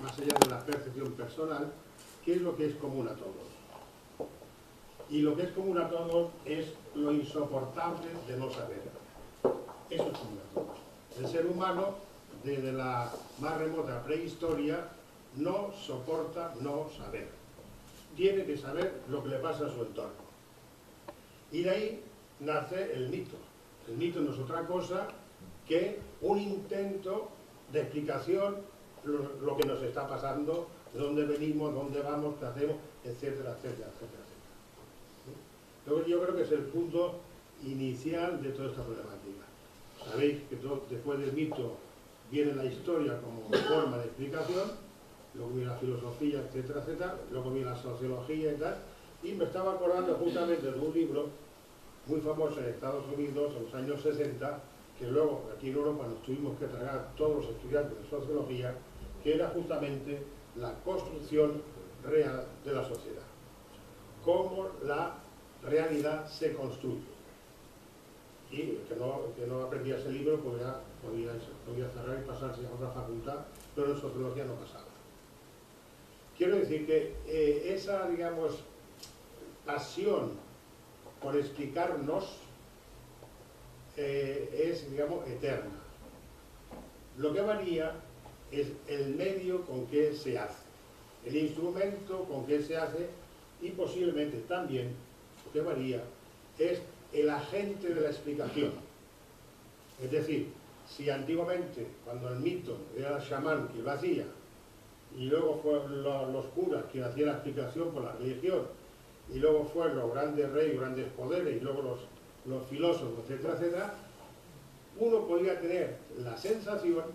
más allá de la percepción personal, qué es lo que es común a todos. Y lo que es común a todos es lo insoportable de no saber. Eso es común a todos. El ser humano, desde la más remota prehistoria, no soporta no saber. Tiene que saber lo que le pasa a su entorno. Y de ahí nace el mito. El mito no es otra cosa que un intento de explicación lo que nos está pasando, de dónde venimos, dónde vamos, qué hacemos, etcétera, etcétera, etcétera, etcétera. Yo creo que es el punto inicial de toda esta problemática. Sabéis que después del mito viene la historia como forma de explicación, luego viene la filosofía, etcétera, etcétera, luego viene la sociología y tal, y me estaba acordando justamente de un libro muy famoso en Estados Unidos en los años 60, que luego aquí en Europa nos tuvimos que tragar todos los estudiantes de sociología, que era justamente la construcción real de la sociedad. Cómo la realidad se construye. Y el que no aprendía ese libro podía cerrar y pasarse a otra facultad, pero en sociología no pasaba. Quiero decir que esa, digamos, pasión por explicarnos es, digamos, eterna. Lo que varía es el medio con que se hace, el instrumento con que se hace, y posiblemente también lo que varía es el agente de la explicación. Es decir, si antiguamente, cuando el mito era el chamán que lo hacía, y luego fueron los curas quienes hacían la explicación por la religión, y luego fueron los grandes reyes, grandes poderes, y luego los filósofos, etcétera, etcétera, uno podría tener la sensación,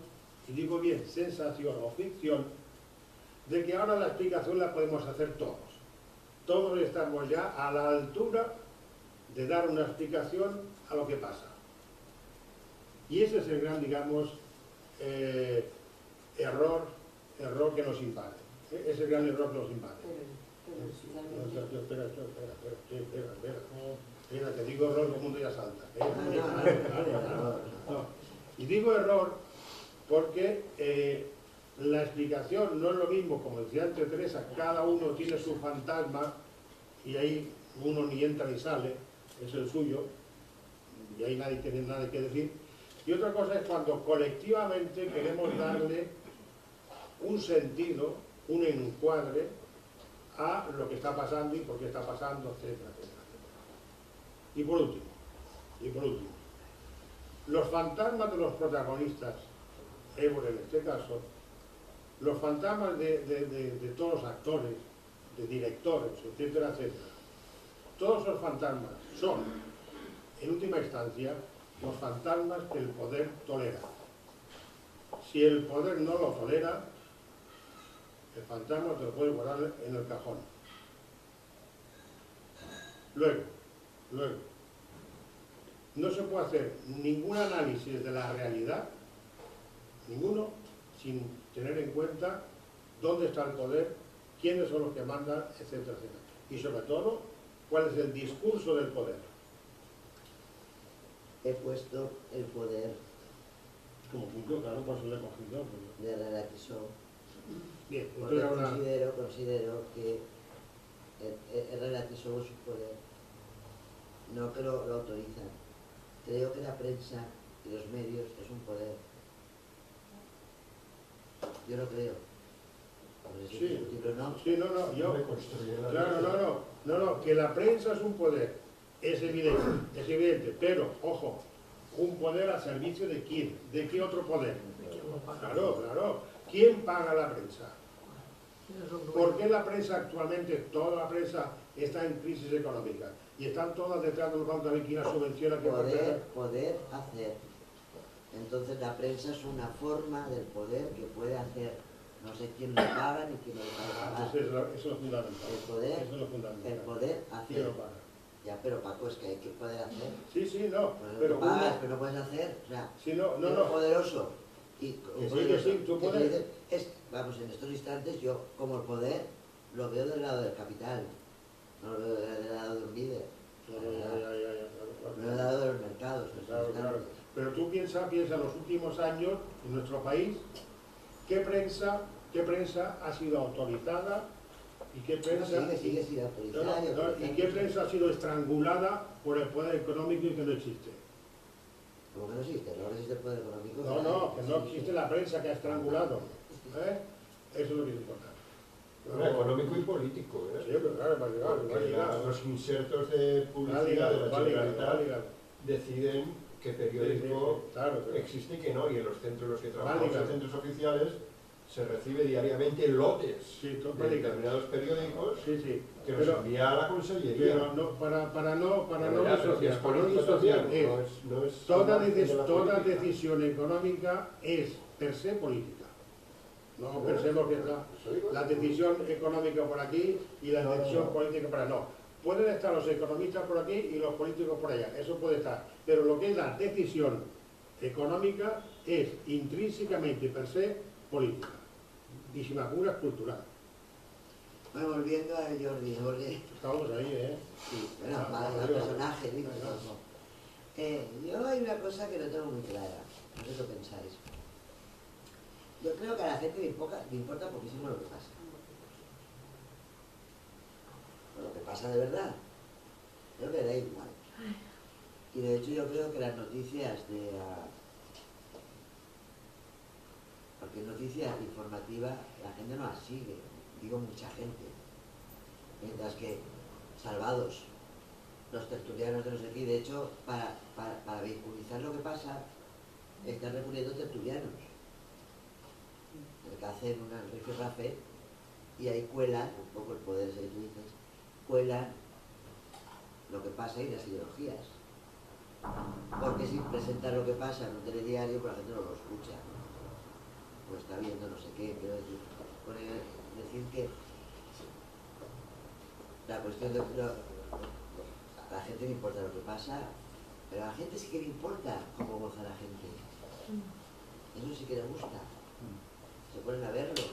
y digo bien, sensación o ficción, de que ahora la explicación la podemos hacer todos. Todos estamos ya a la altura de dar una explicación a lo que pasa. Y ese es el gran, digamos, error que nos invade. Es el gran error que nos invade. Espera, que digo error, todo el mundo ya salta. No. Y digo error porque la explicación no es lo mismo, como decía antes Teresa, cada uno tiene su fantasma y ahí uno ni entra ni sale, es el suyo, y ahí nadie tiene nada que decir. Y otra cosa es cuando colectivamente queremos darle un sentido, un encuadre a lo que está pasando y por qué está pasando, etcétera, etcétera. Y por último, los fantasmas de los protagonistas, Évora en este caso, los fantasmas de todos los actores, de directores, etcétera, etcétera, todos esos fantasmas son, en última instancia, los fantasmas que el poder tolera. Si el poder no lo tolera, el fantasma te lo puede guardar en el cajón. Luego, no se puede hacer ningún análisis de la realidad, ninguno, sin tener en cuenta dónde está el poder, quiénes son los que mandan, etcétera, etcétera. Y sobre todo, cuál es el discurso del poder. He puesto el poder Como punto, claro, por eso le he cogido. de Relaxo. Bien, Porque entonces considero que el relativismo es un poder, no que lo autorizan. Creo que la prensa y los medios es un poder. Yo lo creo. No, que la prensa es un poder, es evidente, pero, ojo, un poder al servicio de quién, de qué otro poder. Claro, ¿quién paga la prensa? ¿Por qué la prensa actualmente, toda la prensa está en crisis económica? Y están todas detrás de los bancos de quién la subvenciona. Poder hacer. Entonces la prensa es una forma del poder que puede hacer. No sé quién lo paga ni quién lo paga. Eso es lo fundamental. El poder hacer. ¿Quién lo paga? Ya, pero Paco, es que hay que poder hacer. Sí, no. Pues pero tú pagas, pero no puedes hacer. O sea, sí, no. poderoso. Y que sí, tú puedes. Vamos, en estos instantes yo, como el poder, lo veo del lado del capital. No lo veo del lado de un líder. Lo veo del lado de los mercados. Claro. Pero tú piensa en los últimos años, en nuestro país, ¿qué prensa qué prensa ha sido autorizada y qué prensa, sigue sin autorizar. y qué prensa ha sido estrangulada por el poder económico y que no existe. ¿Cómo que no existe? ¿No existe el poder económico? No, que no existe la prensa que ha estrangulado. Eso es lo que es importante. Económico y político, Sí, pero claro, porque los insertos de publicidad de la Generalitat deciden qué periódico existe y qué no, y en los centros en los que trabajamos, en centros oficiales, se recibe diariamente lotes de determinados periódicos que los envía a la Consellería. Pero no, para no disociar, toda decisión económica es per se política. No pensemos que la decisión económica por aquí y la decisión política por allá. No. Pueden estar los economistas por aquí y los políticos por allá. Eso puede estar. Pero lo que es la decisión económica es intrínsecamente per se política. Y sin apuras cultural. Bueno, volviendo a Jordi, porque... Estamos ahí, Sí, bueno, el personaje, digo. Yo hay una cosa que no tengo muy clara. No sé qué pensáis. Yo creo que a la gente le importa poquísimo lo que pasa. Lo que pasa de verdad. Creo que da igual. Y de hecho yo creo que las noticias porque noticias informativas la gente no las sigue, digo mucha gente. Mientras que salvados los tertulianos de no sé qué, de hecho para vehiculizar lo que pasa están recurriendo tertulianos. El que hacen una rifirrafe y ahí cuelan, un poco el poder ese que tú dices, cuelan lo que pasa y las ideologías. Porque si presentan lo que pasa en un telediario, pues la gente no lo escucha. O está viendo no sé qué, quiero decir. Decir que la cuestión de a la gente le importa lo que pasa, pero a la gente sí que le importa cómo goza la gente. Eso sí que le gusta. Se ponen a verlo.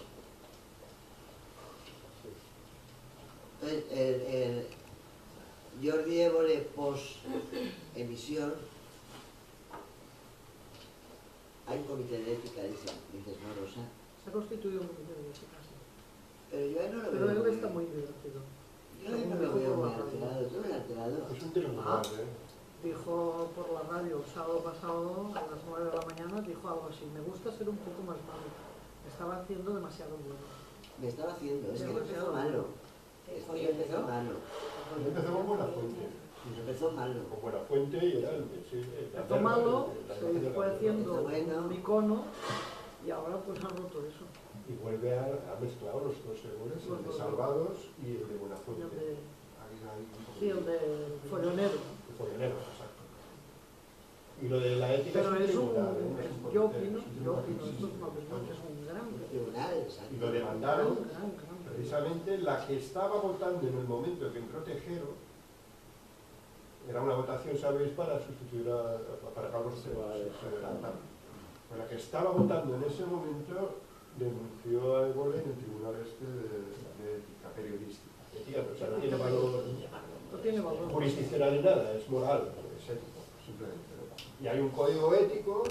Entonces, Jordi Évole post emisión, hay un comité de ética, dices, ¿no, Rosa? Se ha constituido un comité de ética, sí. Pero yo no lo veo. Pero él está muy divertido. Yo no lo veo muy alterado. ¿Tú no lo has alterado? Es un tema Dijo por la radio el sábado pasado a las 9 de la mañana, dijo algo así: me gusta ser un poco más malo. Me estaba haciendo demasiado bueno. Me estaba haciendo, es que empezó malo. Empezó malo. Empezó con Buena Fuente. Empezó malo. Con Buena Fuente y era el... Empezó malo, se fue haciendo un icono y ahora pues ha roto eso. Y vuelve a mezclar los dos segures, el de Salvados y el de Buena Fuente. Sí, el de Follonero. El Follonero, exacto. Y lo de la ética pero es un tribunal, yo opino, esto es una opinión que es un gran tribunal, exacto. y lo demandaron precisamente la que estaba votando en el momento que entró Tejero. Era una votación, ¿sabéis?, para sustituir para Carlos Cebas. Pues la que estaba votando en ese momento denunció a Évole en el tribunal de ética periodística. O sea, no tiene valor jurisdiccional ni nada, es moral, es ético, simplemente. Y hay un código ético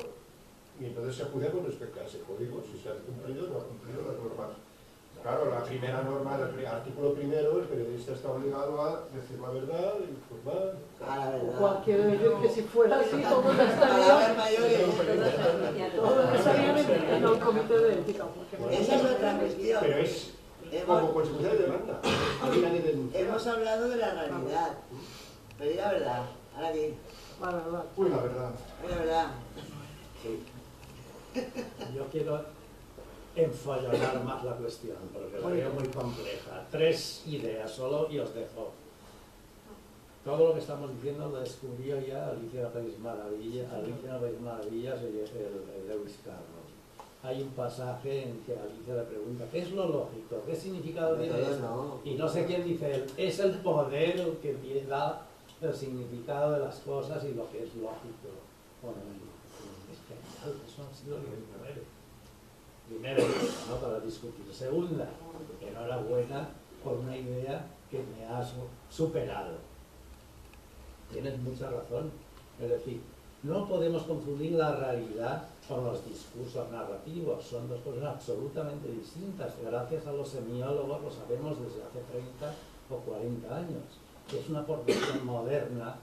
y entonces se juzga con respecto a ese código, si se ha cumplido o no ha cumplido las normas. Claro, la primera norma, el artículo primero, el periodista está obligado a decir la verdad, informar. Cualquier decir que si fuera así, todos estarían en el comité de ética. Esa es otra cuestión. Pero es como consecuencia de demanda. Hemos hablado de la realidad. Pero di la verdad. Ahora bien. La verdad. Uy, la verdad. La verdad. Yo quiero enfollonar más la cuestión, porque la veo muy compleja. 3 ideas solo y os dejo. Todo lo que estamos diciendo lo descubrió ya Alicia País Maravillas, el Lewis Carroll. Hay un pasaje en que Alicia le pregunta ¿qué es lo lógico? ¿Qué significado tiene esto? Y no sé quién dice él, es el poder el que da el significado de las cosas y lo que es lógico. Bueno, es genial, eso ha sido el primero, ¿no?, para discutir. Segunda, enhorabuena por una idea que me has superado. Tienes mucha razón. Es decir, No podemos confundir la realidad con los discursos narrativos, son dos cosas absolutamente distintas. Gracias a los semiólogos lo sabemos desde hace 30 o 40 años. Es una aportación moderna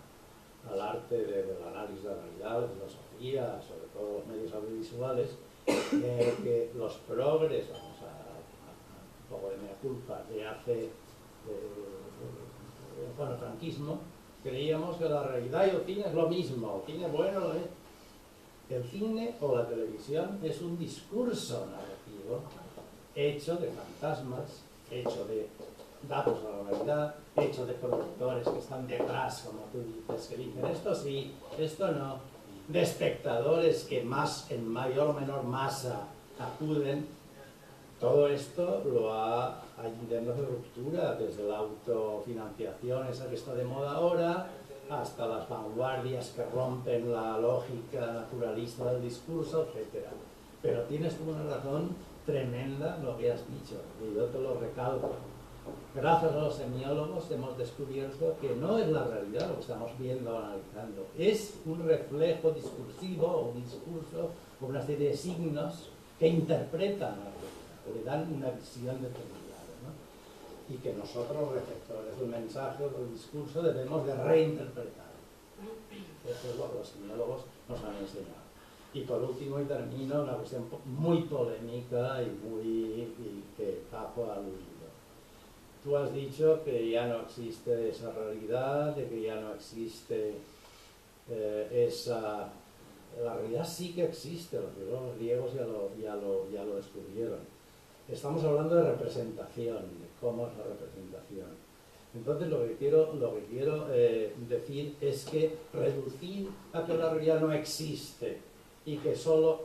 al arte del análisis de la realidad, la filosofía, sobre todo los medios audiovisuales, que los progres, vamos un poco de mea culpa, de hace con el franquismo, creíamos que la realidad y el cine es lo mismo, el cine bueno lo es. El cine o la televisión es un discurso narrativo hecho de fantasmas, hecho de datos a la realidad, hecho de productores que están detrás, como tú dices, que dicen esto sí, esto no, de espectadores que en mayor o menor masa acuden. Todo esto hay intentos de ruptura, desde la autofinanciación, esa que está de moda ahora, hasta las vanguardias que rompen la lógica naturalista del discurso, etc. Pero tienes una razón tremenda lo que has dicho, y yo te lo recalco. Gracias a los semiólogos hemos descubierto que no es la realidad lo que estamos viendo o analizando, es un reflejo discursivo o un discurso o una serie de signos que interpretan la realidad, que le dan una visión determinada, ¿no? Y que nosotros, receptores del mensaje o del discurso, debemos de reinterpretar. Eso es lo que los semiólogos nos han enseñado. Y por último, y termino, una cuestión muy polémica y que Paco ha aludido. Tú has dicho que ya no existe esa realidad, de que ya no existe esa... La realidad sí que existe, los griegos ya lo descubrieron. Estamos hablando de representación, de cómo es la representación. Entonces lo que quiero decir es que reducir a que la realidad no existe y que solo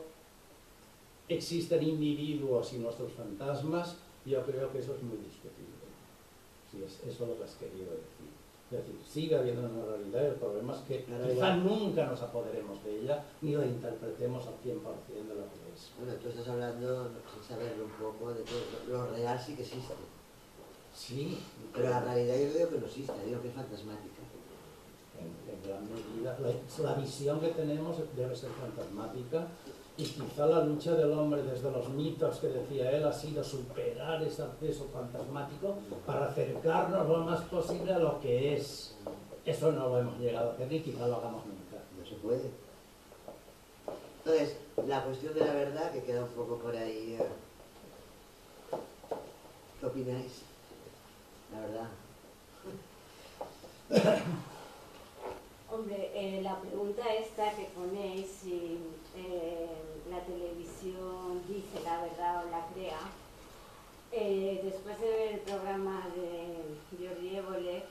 existen individuos y nuestros fantasmas, yo creo que eso es muy discutible. Sí, eso es lo que has querido decir. Es decir, sigue habiendo una realidad y el problema es que quizá nunca nos apoderemos de ella ni la interpretemos al 100% de lo que es. Bueno, tú estás hablando, sin saberlo un poco, de que lo real sí que existe. Sí. Pero la realidad yo digo que no existe, digo que es fantasmática. En gran medida. La visión que tenemos debe ser fantasmática y quizá la lucha del hombre desde los mitos que decía él ha sido superar ese acceso fantasmático para acercarnos lo más posible a lo que es. Eso no lo hemos llegado a hacer y quizá lo hagamos nunca. No se puede. Entonces, la cuestión de la verdad, que queda un poco por ahí. ¿Qué opináis? La verdad. Hombre, la pregunta esta que ponéis, si la televisión dice la verdad o la crea, después de ver el programa de Jordi Évole,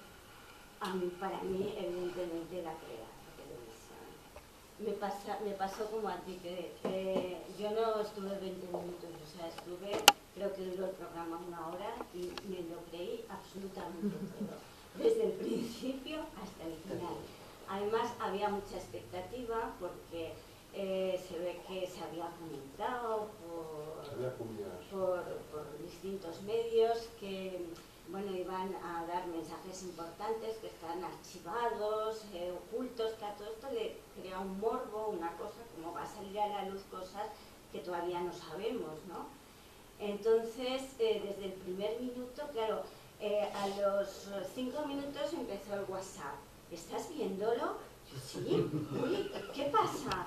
para mí evidentemente la crea la televisión. Me pasó como a ti, que yo no estuve 20 minutos, o sea, creo que duró el programa 1 hora y me lo creí absolutamente todo, desde el principio hasta el final. Además había mucha expectativa porque se ve que se había comentado por distintos medios que iban a dar mensajes importantes que están archivados, ocultos, que a todo esto le crea un morbo, una cosa, como va a salir a la luz cosas que todavía no sabemos, ¿no? Entonces, desde el primer minuto, claro, a los 5 minutos empezó el WhatsApp. ¿Estás viéndolo? Yo, sí. Uy, ¿qué pasa?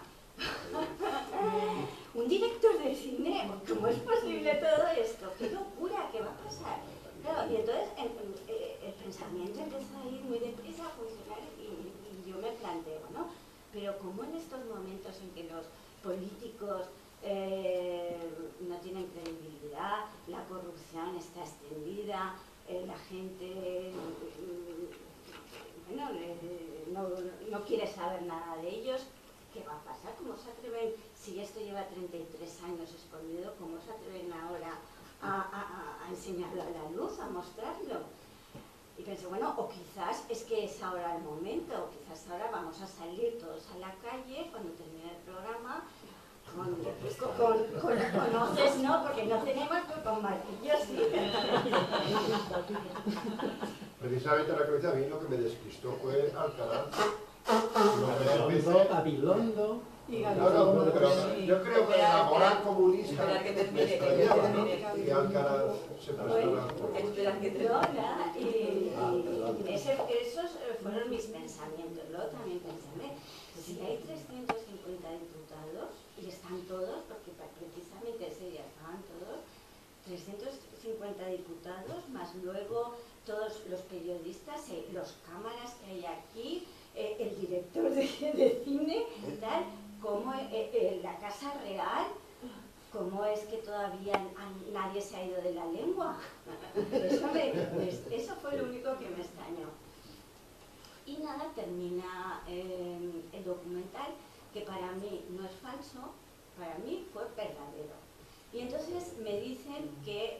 Un director de cine, ¿cómo es posible todo esto? ¡Qué locura! ¿Qué va a pasar? Claro, y entonces el pensamiento empieza a ir muy deprisa a funcionar y yo me planteo, ¿no? Pero ¿cómo en estos momentos en que los políticos no tienen credibilidad, la corrupción está extendida, la gente no quiere saber nada de ellos? ¿Qué va a pasar? ¿Cómo se atreven, si esto lleva 33 años escondido, cómo se atreven ahora a enseñarlo a la luz, a mostrarlo? Y pensé, bueno, o quizás es que es ahora el momento, o quizás ahora vamos a salir todos a la calle cuando termine el programa con hoces, ¿no? Porque no tenemos, pero con martillos sí. Precisamente la cabeza a mí lo que me despistó fue Alcalá, Gabilondo. Y No, no, pero yo creo que la moral comunista Espera que termine, me que yo extrañaba, termine. ¿no? Y Alcaraz se prestara. Espera que No, termine. nada, esos fueron mis pensamientos. Luego también pensé, si hay 350 diputados, y están todos, porque precisamente ese día estaban todos, 350 diputados, más luego todos los periodistas, los cámaras que hay aquí, el director de cine y tal, como la Casa Real, ¿cómo es que todavía nadie se ha ido de la lengua? Eso fue lo único que me extrañó. Y nada, termina el documental, que para mí no es falso, para mí fue verdadero. Y entonces me dicen que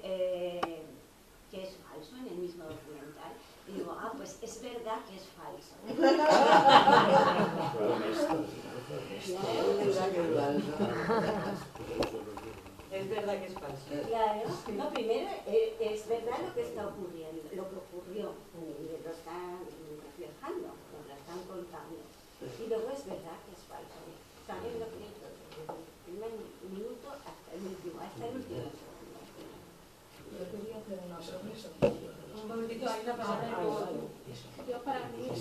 es falso en el mismo documental. Y digo, pues es verdad que es falso. Es verdad que es falso. Claro, no, primero es verdad lo que está ocurriendo, lo que ocurrió, y lo están reflejando, lo están contando. Y luego es verdad que es falso. También lo creo todo, desde el primer minuto hasta el último segundo. Yo quería hacer una promesa. Un momentito, hay una palabra Yo para mí lo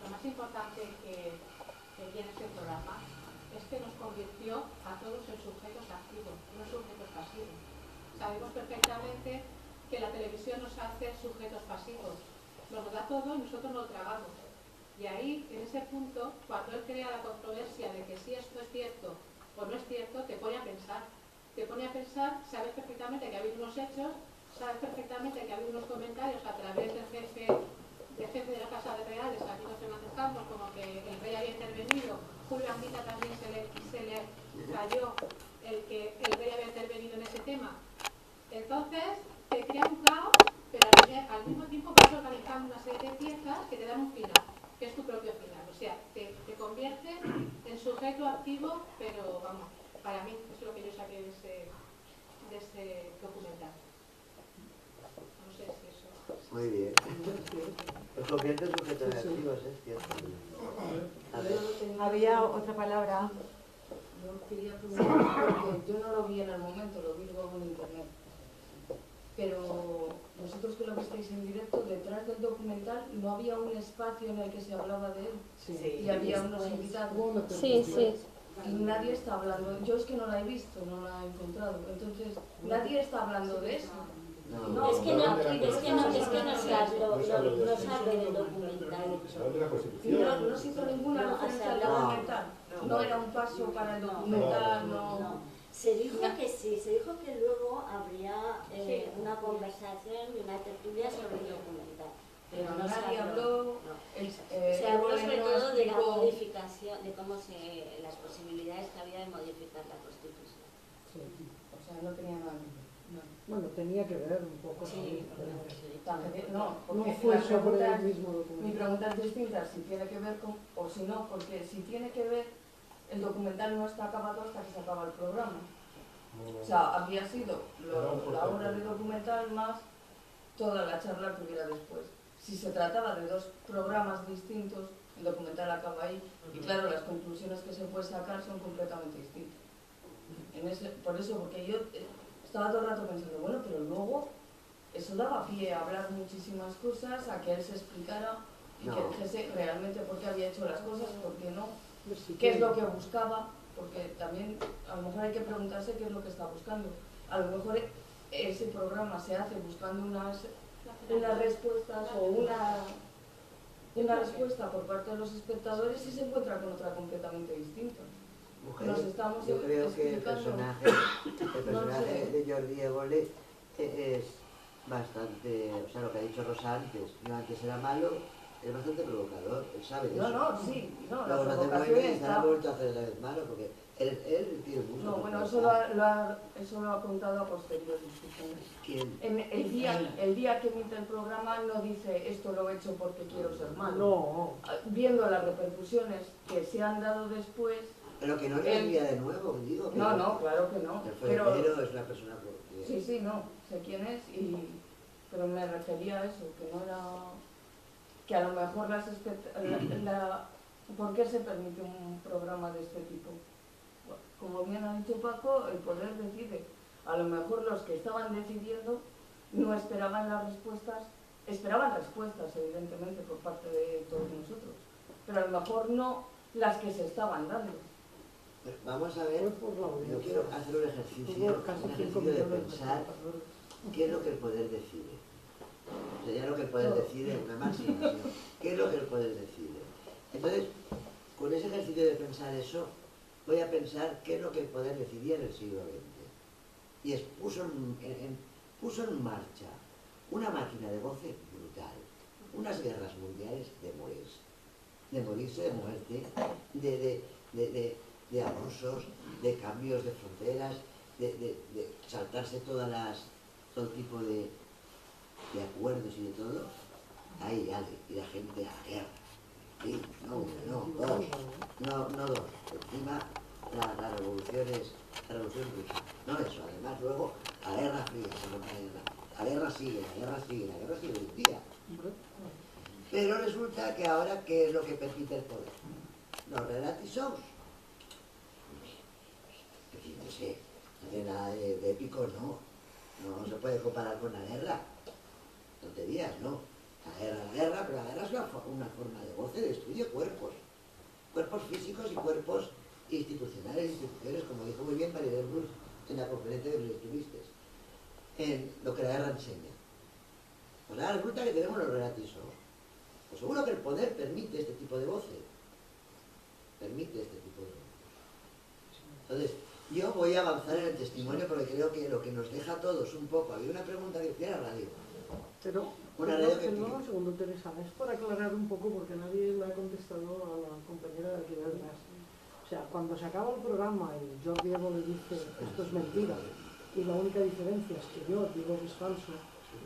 más importante que tiene este programa es que nos convirtió a todos en sujetos activos, no sujetos pasivos. Sabemos perfectamente que la televisión nos hace sujetos pasivos, nos lo da todo y nosotros no lo tragamos. Y ahí, en ese punto, cuando él crea la controversia de que si esto es cierto o no es cierto, te pone a pensar. Te pone a pensar, sabes perfectamente que ha habido unos hechos, sabes perfectamente que ha habido unos comentarios a través del jefe de la Casa de Reales, Aquino Fernández Campos, como que el rey había intervenido, Julio Anguita también se le cayó el que el rey había intervenido en ese tema. Entonces, te crea un caos, pero al mismo tiempo vas organizando una serie de piezas que te dan un final, que es tu propio final. O sea, te convierte en sujeto activo, pero vamos, para mí es lo que yo saqué de ese documental. No sé si eso... Muy bien. Los convierte en sujetos activos, es cierto. A ver. Había otra palabra. Yo quería preguntar, porque yo no lo vi en el momento, lo vi luego en internet. Pero vosotros que lo visteis en directo, detrás del documental no había un espacio en el que se hablaba de él. Sí. Y había unos invitados. Sí, sí. Y nadie está hablando, yo es que no la he visto, no la he encontrado. Entonces, nadie está hablando de eso. No, Es que no se habló del documental. No se hizo ninguna No, referencia al no. documental. No era un paso para el documental, No. Se dijo que sí, se dijo que luego habría una conversación y una tertulia sobre el documental. Pero no se nadie habló. Se habló sobre no todo de la explicó. modificación, de las posibilidades que había de modificar la Constitución. Sí, o sea, no tenía nada que ver. Bueno, tenía que ver un poco. Sí, También, no, porque No fue la pregunta sobre es- el mismo mi documental. pregunta es distinta, si tiene que ver con, o si no, porque si tiene que ver, el documental no está acabado hasta que se acaba el programa. O sea, habría sido la hora de documental más toda la charla que hubiera después. Si se trataba de dos programas distintos, el documental acaba ahí, y claro, las conclusiones que se puede sacar son completamente distintas. Por eso, porque yo estaba todo el rato pensando, bueno, pero luego eso daba pie a hablar muchísimas cosas, a que él se explicara y que dijese realmente por qué había hecho las cosas, por qué no, qué es lo que buscaba, porque también a lo mejor hay que preguntarse qué es lo que está buscando. A lo mejor ese programa se hace buscando unas respuestas o una respuesta por parte de los espectadores y se encuentra con otra completamente distinta. Nos estamos yo creo que el explicando. personaje de Jordi Évole es bastante, o sea, lo que ha dicho Rosa antes, yo antes era malo, es bastante provocador, él sabe de eso. Sí, la Luego lo hace muy provocación bien y se ha está... vuelto a hacer otra vez malo, porque él tiene mucho. No, bueno, eso lo ha contado a posteriori. ¿Quién? El día que emite el programa no dice esto lo he hecho porque quiero ser malo. No. Viendo las repercusiones que se han dado después... Pero que no le envía de nuevo, digo. No, claro que no. El Pero, fueguero es una persona que... sí, no, sé quién es, pero me refería a eso, que no era... que a lo mejor ¿por qué se permite un programa de este tipo? Bueno, como bien ha dicho Paco, el poder decide. A lo mejor los que estaban decidiendo no esperaban las respuestas, esperaban respuestas evidentemente por parte de todos nosotros, pero a lo mejor no las que se estaban dando. Vamos a ver, yo quiero hacer un ejercicio de pensar qué es lo que el poder decide. Sería lo que el poder decide, una máxima, ¿sí? ¿Qué es lo que el poder decide? Entonces, con ese ejercicio de pensar eso, voy a pensar qué es lo que el poder decidía en el siglo XX. Y puso en marcha una máquina de goce brutal, unas guerras mundiales de morirse, de muerte, de abusos, de cambios de fronteras, de saltarse todo tipo de acuerdos y de todo. Ahí, y la gente a la guerra. Sí, no dos. Encima la revolución rusa. No eso, además luego la guerra fría, la guerra sigue hoy en día. Pero resulta que ahora, ¿qué es lo que permite el poder? Los reality shows. No sé, no tiene nada de épico, no se puede comparar con la guerra. Tonterías, ¿no? La guerra, pero la guerra es una forma de goce, destruye cuerpos físicos y cuerpos institucionales, como dijo muy bien María del Bruce en la conferencia que estuviste, en lo que la guerra enseña. Pues ahora resulta que tenemos los reality shows. Pues seguro que el poder permite este tipo de goce. Entonces, yo voy a avanzar en el testimonio porque creo que lo que nos deja a todos un poco. Había una pregunta que decía la radio. Pero, un segundo, Teresa, es para aclarar un poco porque nadie le ha contestado a la compañera de aquí de atrás. O sea, cuando se acaba el programa y Jordi Evo le dice esto es mentira y la única diferencia es que yo digo que es falso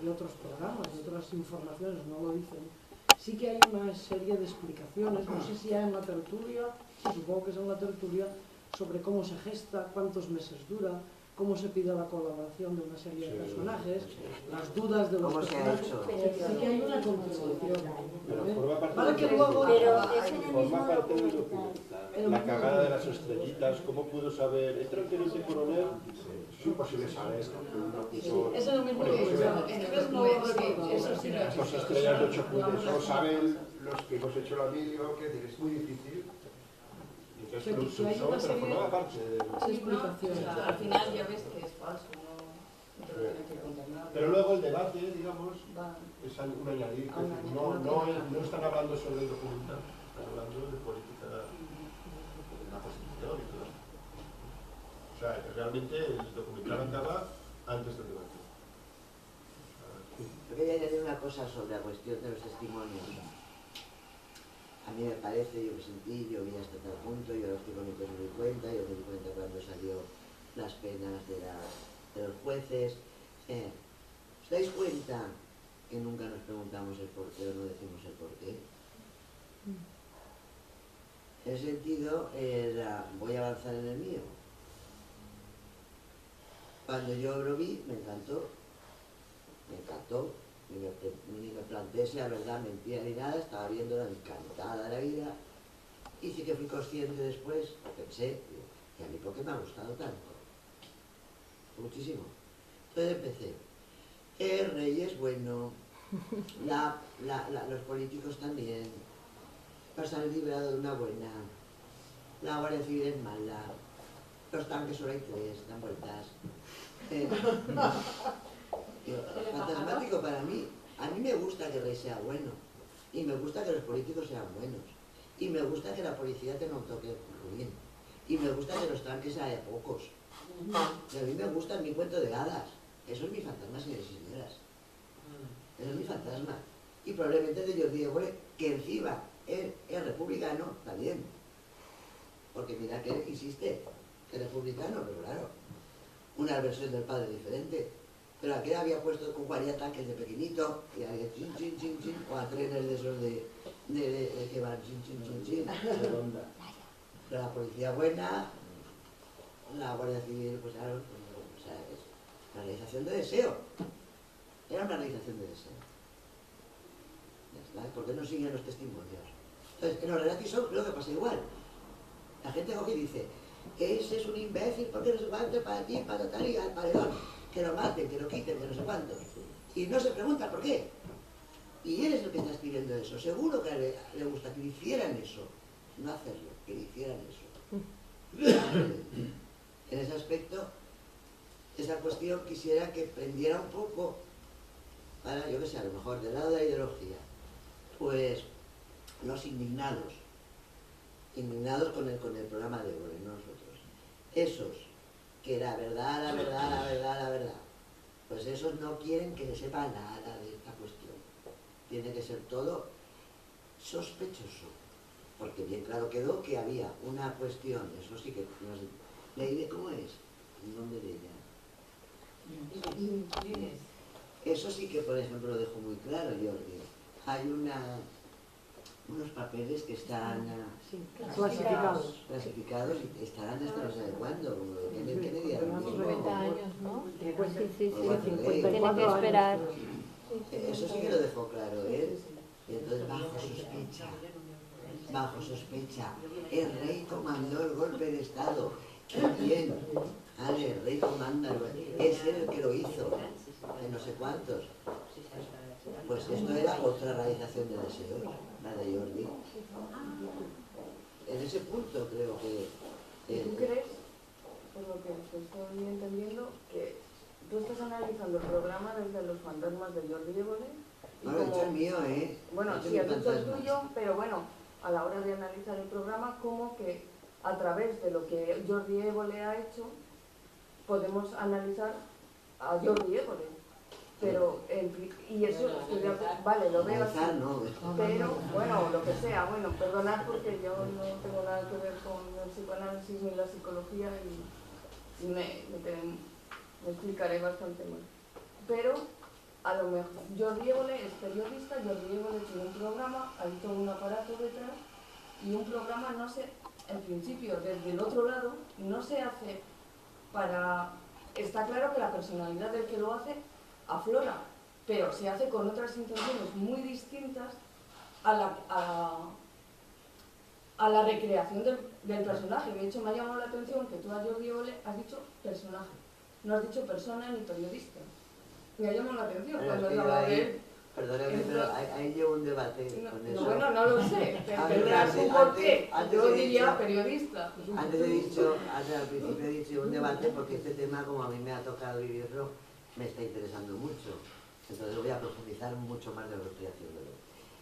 y otros programas y otras informaciones no lo dicen, sí que hay una serie de explicaciones, no sé si ya en la tertulia, sí, supongo que es en la tertulia, sobre cómo se gesta, cuántos meses dura, cómo se pide la colaboración de una serie de personajes, las dudas de los personajes. Sí que hay una continuación. Para que luego... Forma parte del documental. La cagada de las estrellitas, ¿cómo pudo saber? ¿Entra el teniente coronel? Es imposible saber. Eso es lo mismo que las estrellas de 8 puntos, solo saben los que hemos hecho la vídeo, que es muy difícil. Entonces, que hay una serie de explicaciones. Al final ya ves que es falso, no te lo tienen que contar nada. Pero luego el debate, digamos, es un añadir. No están hablando sobre el documental, están hablando de política, de la Constitución y todo. O sea, realmente el documental acaba antes del debate. Yo quería añadir una cosa sobre la cuestión de los testimonios. A mí me parece, yo me sentí, yo vi hasta tal punto, yo a los 5 minutos me di cuenta, yo me di cuenta cuando salió las penas de los jueces. ¿Os dais cuenta que nunca nos preguntamos el por qué o no decimos el por qué? En ese sentido, voy a avanzar en el mío. Cuando yo lo vi, me encantó, ni me planteé si la verdad mentira ni nada, estaba viéndola encantada de la vida, y sí que fui consciente después, pensé, que a mí por qué me ha gustado tanto, muchísimo. Entonces empecé, el rey es bueno, los políticos también, nos han librado de una buena, la Guardia Civil es mala, los tanques solo hay 3, dan vueltas. Fantasmático para mí. A mí me gusta que el rey sea bueno, y me gusta que los políticos sean buenos, y me gusta que la policía tenga un toque ruin, y me gusta que los tanques haya pocos. Y a mí me gusta mi cuento de hadas. Eso es mi fantasma, señores y señoras. Eso es mi fantasma. Y probablemente de Jordi Évole, que encima es republicano también. Porque mira que él insiste que es republicano, pero claro, una versión del padre diferente. Pero aquel había puesto con 40 tanques de pequeñito, y había chin, chin, chin, chin, o a trenes de esos de que van chin, chin, chin, chin, de ronda. Pero la policía buena, la Guardia Civil, pues claro, o sea, es una realización de deseo. Era una realización de deseo. Ya está. ¿vale? ¿Por qué no siguen los testimonios? Entonces, en los reality show creo que pasa igual. La gente coge y dice, ese es un imbécil, porque no sé cuánto, para ti, para tal y al paredón, que lo maten, que lo quiten, que no sé cuánto. Y no se pregunta por qué. Y él es el que está escribiendo eso. Seguro que le gusta que le hicieran eso, no hacerlo, que le hicieran eso. En ese aspecto, esa cuestión quisiera que prendiera un poco para, yo que sé, a lo mejor del lado de la ideología, pues los indignados con el programa de Évole, no nosotros. Esos que la verdad, pues esos no quieren que se sepa nada de esta cuestión. Tiene que ser todo sospechoso, porque bien claro quedó que había una cuestión, eso sí que no sé, leí cómo es el nombre de ella. Eso sí que, por ejemplo, lo dejo muy claro, Jordi. Hay unos papeles que están clasificados y estarán hasta no sé cuándo, como depende de qué día. 50 años, ¿no? Sí, Tiene que esperar. Eso sí que lo dejó claro, ¿eh? Y entonces, bajo sospecha, el rey comandó el golpe de Estado. ¿Quién? Vale, el rey comanda, es él el que lo hizo, de no sé cuántos. Pues esto era otra realización de deseos, la de Jordi. En ese punto creo que... ¿Tú crees, por lo que te estoy entendiendo, que tú estás analizando el programa desde los fantasmas de Jordi Évole? No, he hecho el mío, ¿eh? Bueno, sí, has hecho el tuyo, pero bueno, a la hora de analizar el programa, como que a través de lo que Jordi Évole ha hecho, podemos analizar a Jordi Évole. Pero, y eso, estoy de acuerdo, vale, lo veo así, pero, bueno, lo que sea, bueno, perdonad porque yo no tengo nada que ver con el psicoanálisis ni la psicología y me explicaré bastante mal. Pero, a lo mejor, Jordi Évole es periodista, Jordi Évole tiene un programa, hay todo un aparato detrás, y un programa no se, en principio, desde el otro lado, no se hace para... Está claro que la personalidad del que lo hace aflora, pero se hace con otras intenciones muy distintas a la recreación del personaje. De hecho, me ha llamado la atención que tú a Jordi Évole has dicho personaje, no has dicho persona ni periodista. Me ha llamado la atención cuando has hablado de él. Perdóname, pero ahí llevo un debate con eso. Bueno, no lo sé, pero tendrás un porqué. Yo diría periodista. Antes al principio he dicho un debate porque este tema, como a mí me ha tocado vivirlo, me está interesando mucho. Entonces voy a profundizar mucho más de lo que estoy haciéndolo.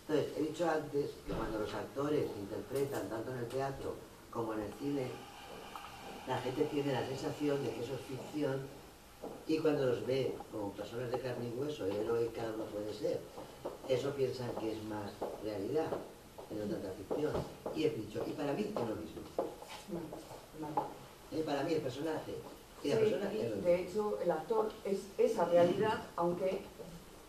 Entonces, he dicho antes que cuando los actores interpretan tanto en el teatro como en el cine, la gente tiene la sensación de que eso es ficción y cuando los ve como personas de carne y hueso, el héroe cada uno puede ser, eso piensan que es más realidad, que no tanta ficción. Y he dicho, y para mí es lo mismo. Para mí el personaje y la persona es lo mismo. De hecho, el actor es esa realidad, aunque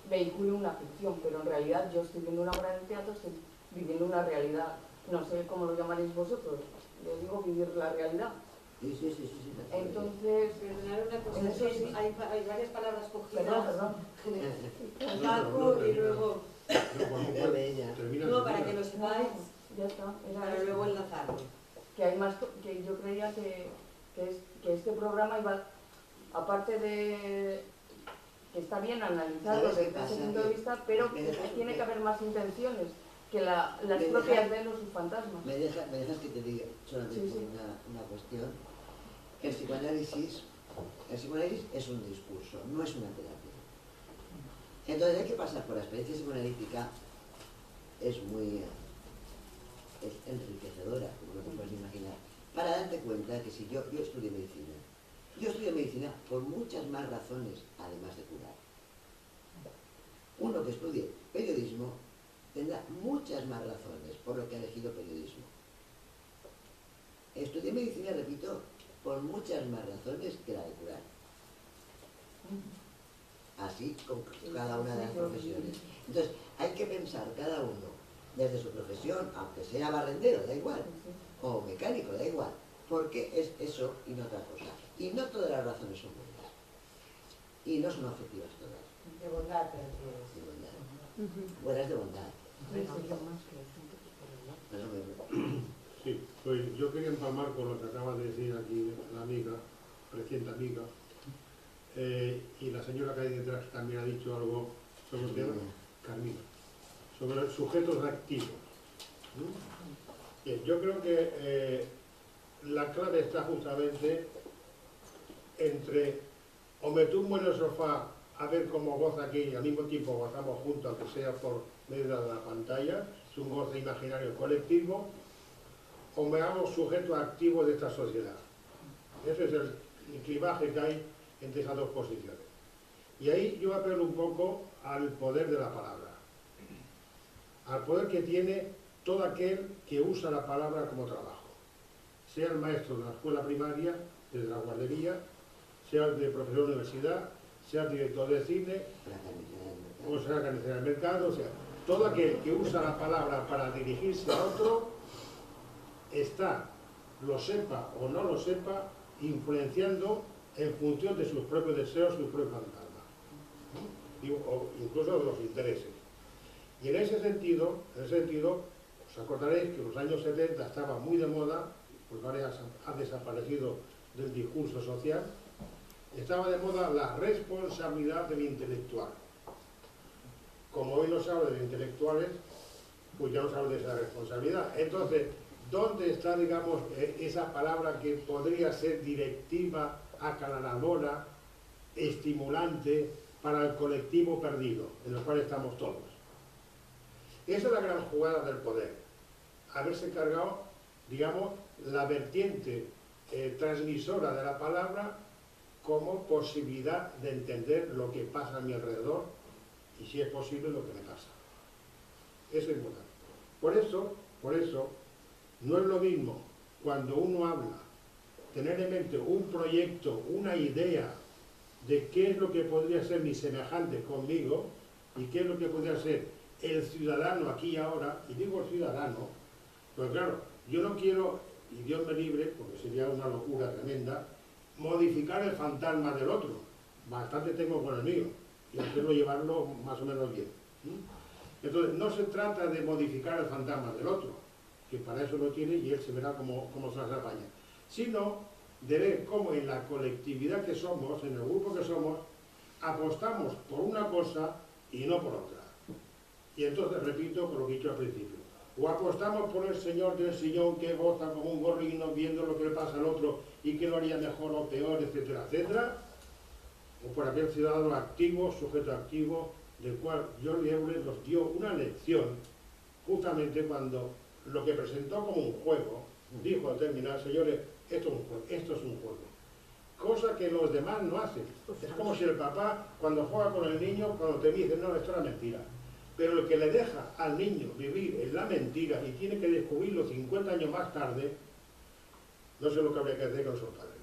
vehicule una ficción, pero en realidad yo estoy viendo una obra de teatro, estoy viviendo una realidad. No sé cómo lo llamaréis vosotros, yo digo vivir la realidad. Sí. Entonces, perdonar una cosa, en eso sí. hay varias palabras cogidas. Perdón. Paco y luego... Termina No, para que lo sepáis, Ya está. para luego enlazarlo. Que hay más, que yo creía que este programa iba, aparte de que está bien analizarlo desde ese punto de vista, pero que tiene que haber más intenciones que las propias de los fantasmas. ¿Me dejas que te diga solamente Sí. una cuestión? El psicoanálisis es un discurso, no es una terapia. Entonces hay que pasar por la experiencia psicoanalítica, es muy enriquecedora, como no te puedes imaginar, para darte cuenta que si yo estudié medicina, por muchas más razones, además de curar. Uno que estudie periodismo tendrá muchas más razones por lo que ha elegido periodismo. Estudié medicina, repito, por muchas más razones que la de curar. Así con cada una de las profesiones. Entonces, hay que pensar cada uno desde su profesión, aunque sea barrendero, da igual, o mecánico, da igual, porque es eso y no otra cosa. Y no todas las razones son buenas. Y no son objetivas todas. De bondad, pero de bondad. Buenas de bondad. Sí, pues yo quería empalmar con lo que acaba de decir aquí la amiga, reciente amiga, y la señora que hay detrás también ha dicho algo sobre el tema, Carmina, sobre los sujetos activos. Bien, yo creo que la clave está justamente entre o me tumbo en el sofá a ver cómo goza aquí y al mismo tiempo gozamos juntos, aunque sea por medio de la pantalla, es un goce imaginario colectivo, o me hago sujeto activo de esta sociedad. Ese es el clivaje que hay entre esas dos posiciones. Y ahí yo apelo un poco al poder de la palabra, al poder que tiene todo aquel que usa la palabra como trabajo, sea el maestro de la escuela primaria, desde la guardería, sea el de profesor de universidad, sea el director de cine, o sea el carnicero del mercado, o sea, todo aquel que usa la palabra para dirigirse a otro, está, lo sepa o no lo sepa, influenciando en función de sus propios deseos, sus propios fantasmas, o incluso de los intereses. Y en ese sentido, os acordaréis que en los años 70 estaba muy de moda, porque ahora ha desaparecido del discurso social, estaba de moda la responsabilidad del intelectual. Como hoy no se habla de intelectuales, pues ya no se habla de esa responsabilidad. Entonces, ¿dónde está, digamos, esa palabra que podría ser directiva, aclaradora, estimulante para el colectivo perdido, en el cual estamos todos? Esa es la gran jugada del poder. Haberse cargado, digamos, la vertiente transmisora de la palabra como posibilidad de entender lo que pasa a mi alrededor y, si es posible, lo que me pasa. Eso es importante. Por eso, no es lo mismo cuando uno habla, tener en mente un proyecto, una idea de qué es lo que podría ser mi semejante conmigo y qué es lo que podría ser el ciudadano aquí y ahora, y digo el ciudadano, pues claro, yo no quiero, y Dios me libre, porque sería una locura tremenda, modificar el fantasma del otro. Bastante tengo con el mío, y hacerlo llevarlo más o menos bien. Entonces, no se trata de modificar el fantasma del otro, que para eso lo tiene y él se verá cómo se las apaña, sino de ver cómo en la colectividad que somos, en el grupo que somos, apostamos por una cosa y no por otra. Y entonces repito con lo que he dicho al principio. O apostamos por el señor del sillón que goza como un gorrino viendo lo que le pasa al otro y que lo haría mejor o peor, etcétera, etcétera. O por aquel ciudadano activo, sujeto activo, del cual Jordi Euler nos dio una lección justamente cuando lo que presentó como un juego, dijo al terminar, señores, esto es un juego. Cosa que los demás no hacen. Es como si el papá, cuando juega con el niño, cuando te dice, no, esto era mentira. Pero el que le deja al niño vivir en la mentira y tiene que descubrirlo 50 años más tarde, no sé lo que habría que hacer con sus padres.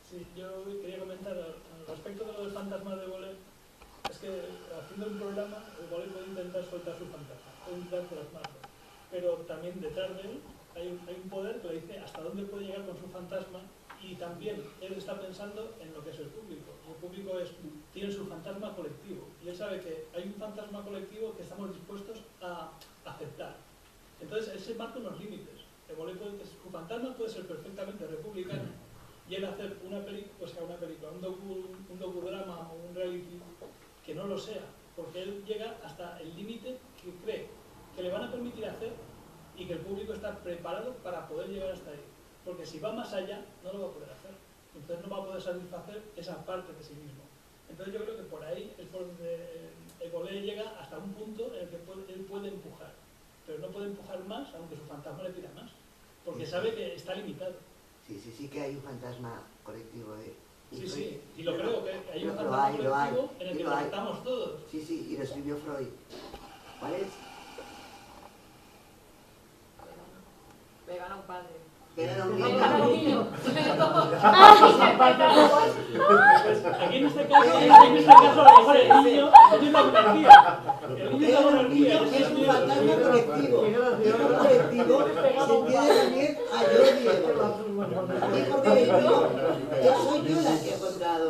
Sí, yo quería comentar al respecto de lo del fantasma de Bolet, es que haciendo un programa, el Bolet puede intentar soltar su fantasma, puede intentar plasmarlo, pero también detrás de él hay un poder que le dice hasta dónde puede llegar con su fantasma. Y también él está pensando en lo que es el público. El público tiene su fantasma colectivo y él sabe que hay un fantasma colectivo que estamos dispuestos a aceptar. Entonces él se marca unos límites. Su fantasma puede ser perfectamente republicano y él hacer una película, un docudrama o un reality que no lo sea, porque él llega hasta el límite que cree que le van a permitir hacer y que el público está preparado para poder llegar hasta ahí. Porque si va más allá, no lo va a poder hacer. Entonces no va a poder satisfacer esa parte de sí mismo. Entonces yo creo que por ahí el Bolet llega hasta un punto en el que él puede empujar. Pero no puede empujar más, aunque su fantasma le pida más. Porque sabe que está limitado. Sí que hay un fantasma colectivo de... Sí, y lo creo, que hay un fantasma colectivo en el que nos estamos todos. Sí, y lo escribió Freud. ¿Cuál es? Pegar a un padre. Pegar a un niño. Aquí en este caso, a lo mejor el niño tiene una monarquía. El niño es la monarquía. Es un fantasma colectivo. El colectivo se entiende también a yo Diego. Yo soy yo la que he contado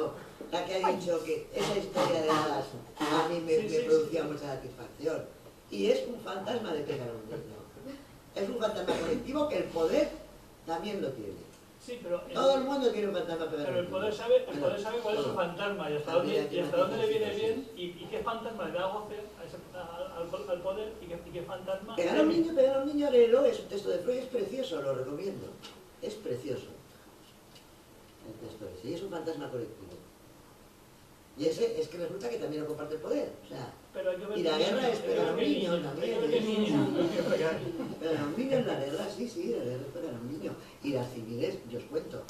la que ha dicho que esa historia de hadas a mí me producía mucha satisfacción. Y es un fantasma de pegar a un niño. Es un fantasma colectivo que el poder también lo tiene. Sí, pero todo el mundo tiene un fantasma pegar a un pero el poder sabe cuál es su fantasma y hasta dónde le viene bien y qué fantasma le da goce al poder y qué fantasma... Pegar a un niño, léelo, es un texto de Freud, es precioso, lo recomiendo. Es precioso. El texto ese, y es un fantasma colectivo. Y ese es que resulta que también lo comparte el poder. O sea, y la guerra es pegar a un niño también. Pegar a un niño en la guerra, sí, la guerra es pegar a un niño. Y las civiles, yo os cuento,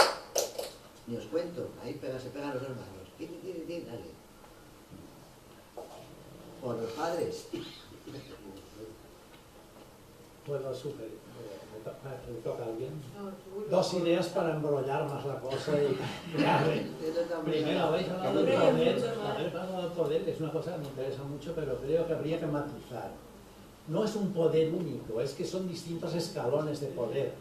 ahí se pegan los hermanos. Dale. O los padres. ¿Puedo sugerir? ¿Le toca a alguien? Dos ideas para embrollar más la cosa y... Primero, habéis hablado del poder, es una cosa que me interesa mucho, pero creo que habría que matizar. No es un poder único, es que son distintos escalones de poder.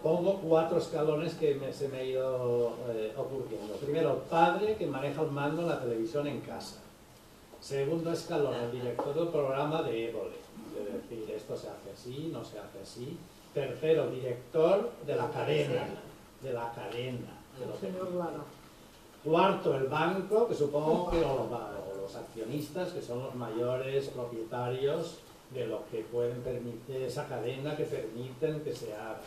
Pongo 4 escalones que se me ha ido ocurriendo. Primero, padre que maneja el mando en la televisión en casa. Segundo escalón, el director del programa de Évole. Es decir, esto se hace así, no se hace así. Tercero, director de la cadena. Cuarto, el banco, que supongo que o los accionistas, que son los mayores propietarios de lo que pueden permitir esa cadena, que permiten que se haga.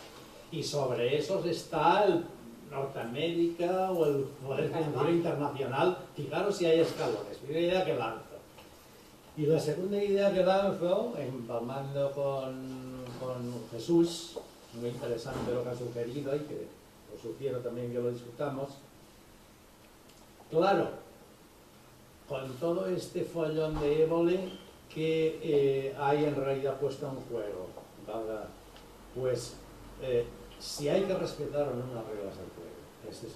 Y sobre esos está el Norteamérica o el poder financiero internacional. Fijaros si hay escalones. Primera idea que lanzo. Y la segunda idea que lanzo, empalmando con Jesús, muy interesante lo que ha sugerido y que os sugiero también que lo discutamos. Claro, con todo este follón de Évole, ¿qué hay en realidad puesto en juego? Pues si hay que respetar o no las reglas del juego. Ese es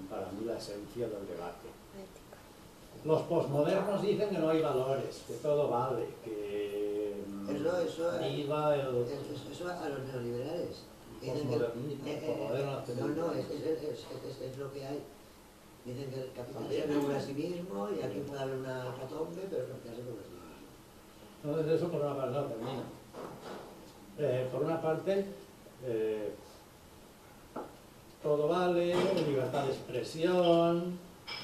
para mí la esencia del debate. Los posmodernos dicen que no hay valores, que todo vale, que eso a los neoliberales. No, es lo que hay. Dicen que el capitalismo se regula a sí mismo y aquí puede haber una hecatombe, pero no se regula a sí mismo. Entonces eso por una parte no termina. Por una parte, todo vale, libertad de expresión,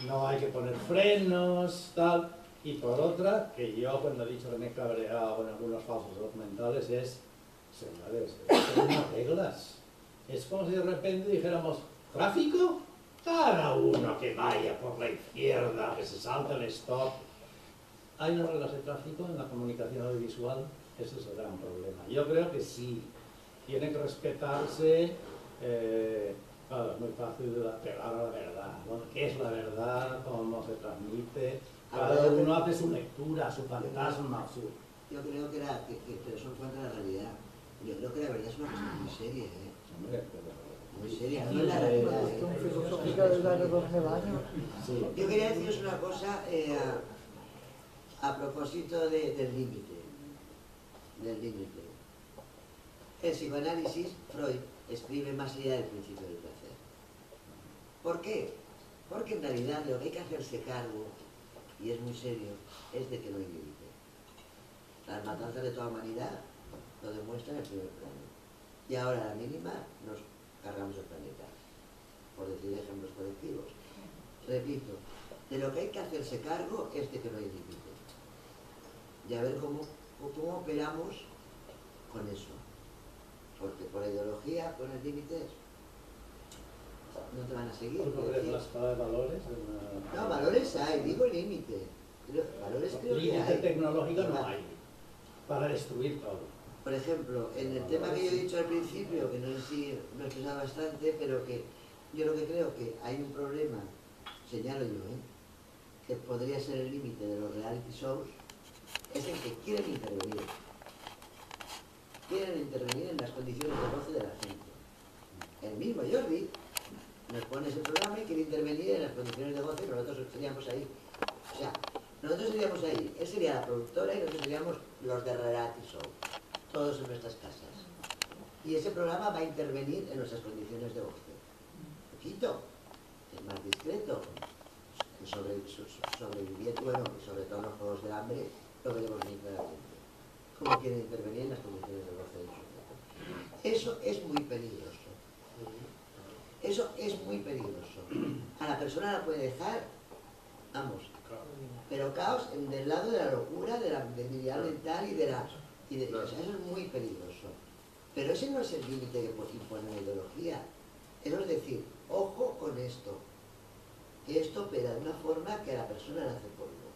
no hay que poner frenos, tal. Y por otra, que yo cuando he dicho que me he cabreado con algunos falsos documentales es, señores, hay unas reglas. Es como si de repente dijéramos, ¿tráfico? Cada uno que vaya por la izquierda, que se salte el stop. ¿Hay unas reglas de tráfico en la comunicación audiovisual? Ese es el gran problema. Yo creo que sí. Tiene que respetarse, claro, es muy fácil pegar a la verdad. Bueno, ¿qué es la verdad? ¿Cómo se transmite? Cada uno hace su lectura, su fantasma, su... Yo creo que eso encuentra la realidad. Yo creo que la verdad es una cosa muy seria, muy seria, no es la realidad. Yo quería deciros una cosa a propósito del límite. El psicoanálisis, Freud, exprime más allá del principio del placer. ¿Por qué? Porque en realidad lo que hay que hacerse cargo, y es muy serio, es de que no hay límite. Las matanzas de toda humanidad lo demuestran en el primer plano. Y ahora, a la mínima, nos cargamos el planeta, por decir ejemplos colectivos. Repito, de lo que hay que hacerse cargo es de que no hay límite. Y a ver cómo operamos con eso. Porque por la ideología, poner límites, no te van a seguir. ¿Tú no crees la escala de valores? No, valores hay, digo límite. Valores creo que hay. Límite tecnológico no hay, para destruir todo. Por ejemplo, en el tema que yo he dicho al principio, que no sé si lo he expresado bastante, pero que yo lo que creo que hay un problema, señalo yo, que podría ser el límite de los reality shows, es el que quieren intervenir. Quieren intervenir en las condiciones de goce de la gente. El mismo Jordi nos pone ese programa y quiere intervenir en las condiciones de goce, pero nosotros seríamos ahí. O sea, nosotros seríamos ahí, él sería la productora y nosotros seríamos los de reality show, todos en nuestras casas. Y ese programa va a intervenir en nuestras condiciones de goce. Un poquito, es más discreto, sobreviviendo, bueno, y sobre todo en los Juegos del Hambre, lo veremos muy claramente. Cómo quieren intervenir en las condiciones del goce del sujeto. Eso es muy peligroso. Eso es muy peligroso. A la persona la puede dejar, vamos, pero caos del lado de la locura, de la debilidad mental y de la... o sea, eso es muy peligroso. Pero ese no es el límite que impone la ideología. Eso es decir, ojo con esto. Que esto opera de una forma que a la persona le hace polvo.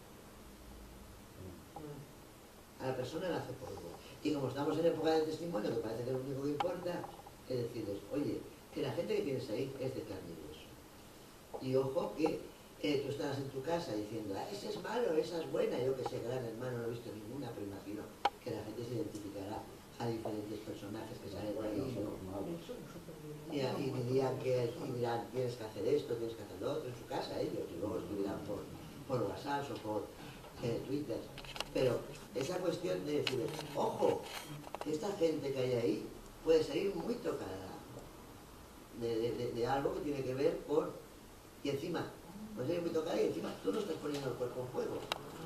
A la persona le hace polvo. Y como estamos en época de testimonio, que parece que es lo único que importa, es decirles, oye, que la gente que tienes ahí es de carne y hueso. Y ojo que tú estarás en tu casa diciendo, ese es malo, esa es buena, yo que sé, gran hermano, no he visto ninguna, pero imagino que la gente se identificará a diferentes personajes que salen por ahí, ¿no? Y dirán tienes que hacer esto, tienes que hacer lo otro en su casa ellos, y luego escribirán por WhatsApp o por Twitter. Pero esa cuestión de decir, ojo, que esta gente que hay ahí puede salir muy tocada de algo que tiene que ver con... Y encima, puede salir muy tocada y encima tú no estás poniendo el cuerpo en juego.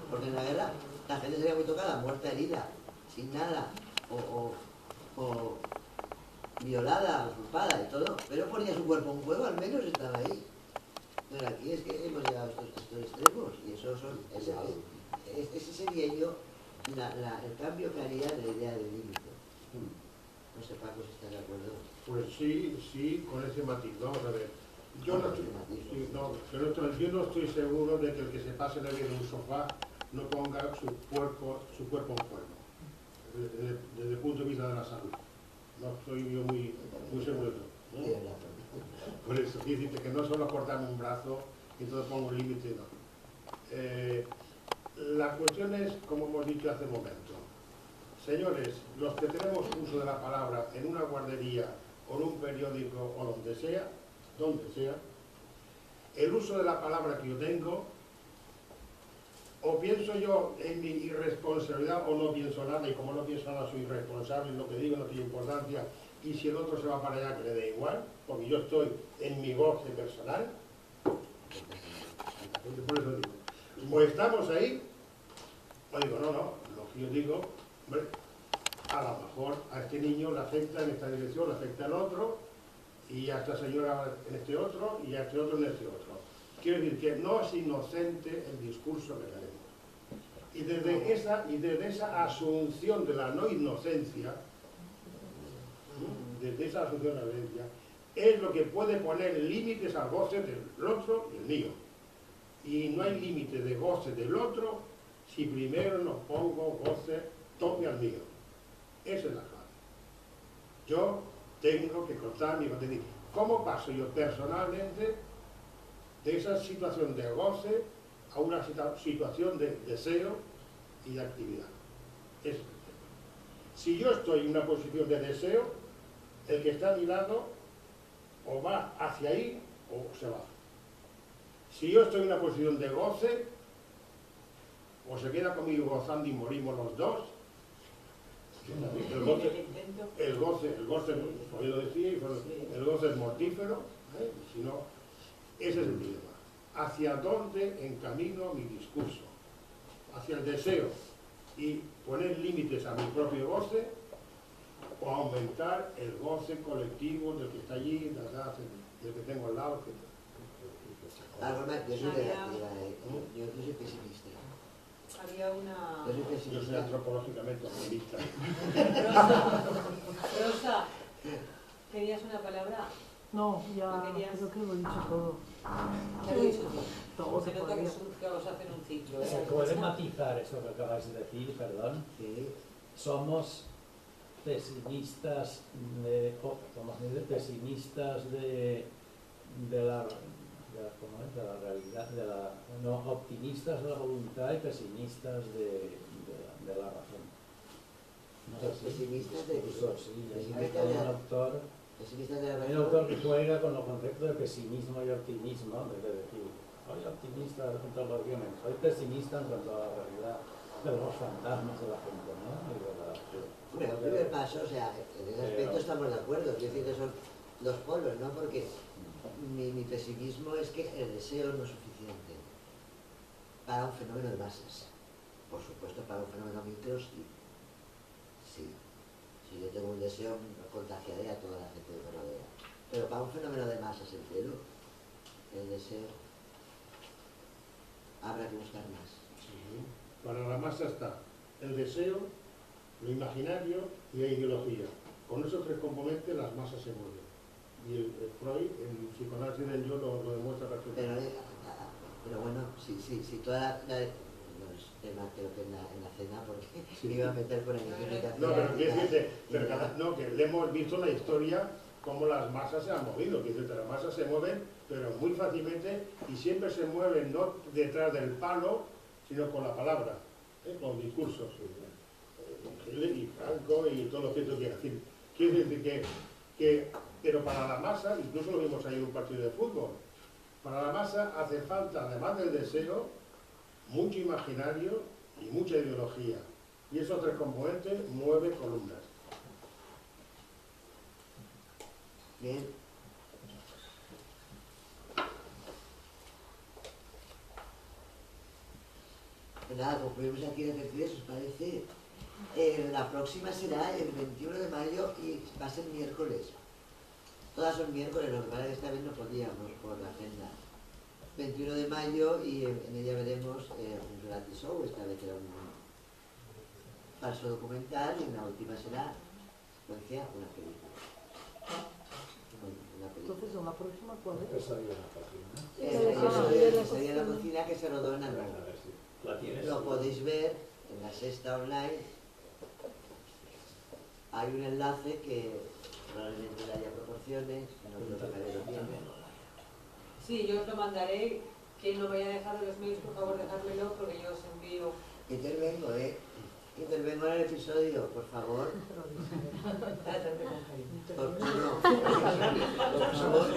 Porque en la guerra la gente sería muy tocada, muerta, herida, sin nada, o violada, usurpada y todo, pero ponía su cuerpo en juego, al menos estaba ahí. Pero aquí es que hemos llegado a estos extremos, y eso ese sería yo el cambio que haría de la idea del límite. No sé, Paco, si estás de acuerdo. Pues sí, con ese matiz. Vamos a ver. Yo no estoy seguro de que el que se pase la vida en un sofá no ponga su cuerpo en juego, desde el punto de vista de la salud. No estoy yo muy seguro de eso, ¿no? Por eso, dice que no solo cortarme un brazo y entonces pongo un límite, no. La cuestión es, como hemos dicho hace un momento, señores, los que tenemos uso de la palabra en una guardería o en un periódico o donde sea, el uso de la palabra que yo tengo, o pienso yo en mi irresponsabilidad o no pienso nada, y como no pienso nada soy irresponsable, lo que digo no tiene importancia, y si el otro se va para allá que le dé igual, porque yo estoy en mi goce personal, por eso digo, o estamos ahí, o digo, no, lo que yo digo, hombre, a lo mejor a este niño le afecta en esta dirección, le afecta en otro, y a esta señora en este otro, y a este otro en este otro. Quiero decir que no es inocente el discurso que tenemos. Y desde esa asunción de la no inocencia, es lo que puede poner límites al goce del otro y el mío. Y no hay límite de goce del otro si primero no pongo goce tope al mío. Esa es la clave. Yo tengo que cortar mi contenido. ¿Cómo paso yo personalmente de esa situación de goce a una situación de deseo y de actividad? Es, si yo estoy en una posición de deseo, el que está a mi lado o va hacia ahí o se va. Si yo estoy en una posición de goce, o se queda conmigo gozando y morimos los dos. El goce, como yo lo decía, el goce es mortífero, si no, ese es el dilema. ¿Hacia dónde encamino mi discurso? ¿Hacia el deseo y poner límites a mi propio goce, o aumentar el goce colectivo del que está allí, del que tengo al lado? Yo soy pesimista. Había una... Yo soy antropológicamente optimista. Rosa, ¿querías una palabra? No, ya ¿Querías? creo que lo he dicho todo. ¿Qué lo he dicho Todo Se se nota que podía. os hacen un ciclo. ¿Se puede matizar eso que acabáis de decir? Perdón. Sí. Somos pesimistas de la realidad, no, optimistas de la voluntad y pesimistas de la razón. No sé si Pesimistas de hay un autor que juega con los conceptos de pesimismo y optimismo, en vez de decir, soy optimista en cuanto a los guiones, soy pesimista en cuanto a la realidad de los fantasmas de la gente, ¿no? Bueno, el primer paso, o sea, en ese aspecto estamos de acuerdo, quiero decir que son dos polos, ¿no? Porque mi pesimismo es que el deseo no es suficiente. para un fenómeno de masas. Por supuesto, para un fenómeno micro, sí. Sí. Si yo tengo un deseo, contagiaré a toda la gente que me rodea. Pero para un fenómeno de masas entero, el deseo, habrá que buscar más. Para la masa está el deseo, lo imaginario y la ideología. Con esos tres componentes las masas se mueven. Y el Freud, el psicoanálisis del yo, lo demuestra perfectamente. Pero bueno, si toda la no es tema creo que en la cena, porque me iba a meter por ahí. No, pero quiere decirte, que le hemos visto en la historia cómo las masas se han movido. Quiere decirte, las masas se mueven, pero muy fácilmente, y siempre se mueven no detrás del palo, sino con la palabra, con discursos. Hitler y Franco y todo lo que tú quieras decir. Quiere decir pero para la masa, incluso lo vimos ahí en un partido de fútbol, para la masa hace falta, además del deseo, mucho imaginario y mucha ideología. Y esos tres componentes mueven columnas. Bien. Pues nada, concluimos aquí de efectividad, ¿os parece? La próxima será el 21 de mayo y va a ser miércoles. Todas son miércoles, lo que pasa es que esta vez no podíamos por la agenda. 21 de mayo y en ella veremos un reality show, esta vez era un falso documental y en la última será, secuencia, una película. Entonces, ¿en la próxima cuál es? Sería la cocina que se rodó en Andorra. Lo podéis ver en la Sexta Online. Hay un enlace que probablemente le haya proporciones, no creo que me lo tiene. Sí, yo os lo mandaré. Quien no vaya a dejar los mails, por favor, dejármelo porque yo os envío. Intervengo, Intervengo en el episodio, por favor. Por favor,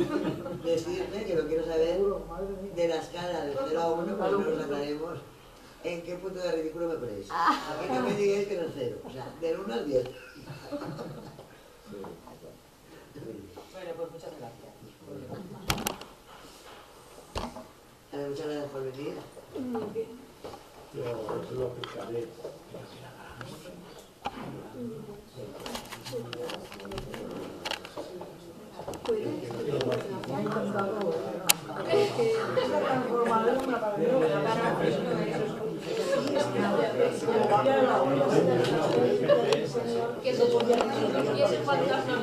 decidme que lo quiero saber de la escala de 0 a 1, pues no lo sacaremos. ¿En qué punto de ridículo me ponéis? Aquí no me digáis que no es 0, o sea, del 1 al 10. Bueno, pues muchas gracias. Muchas gracias por venir. Yo lo explicaré. Me ha encantado. Es que esa transformadora es una Que se supone que ese fantasma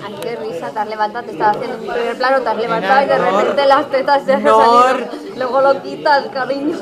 Ay, qué risa, te has levantado, te estaba haciendo un primer plano, te has levantado y de repente las tetas se han salido. Luego lo quitas, cariño.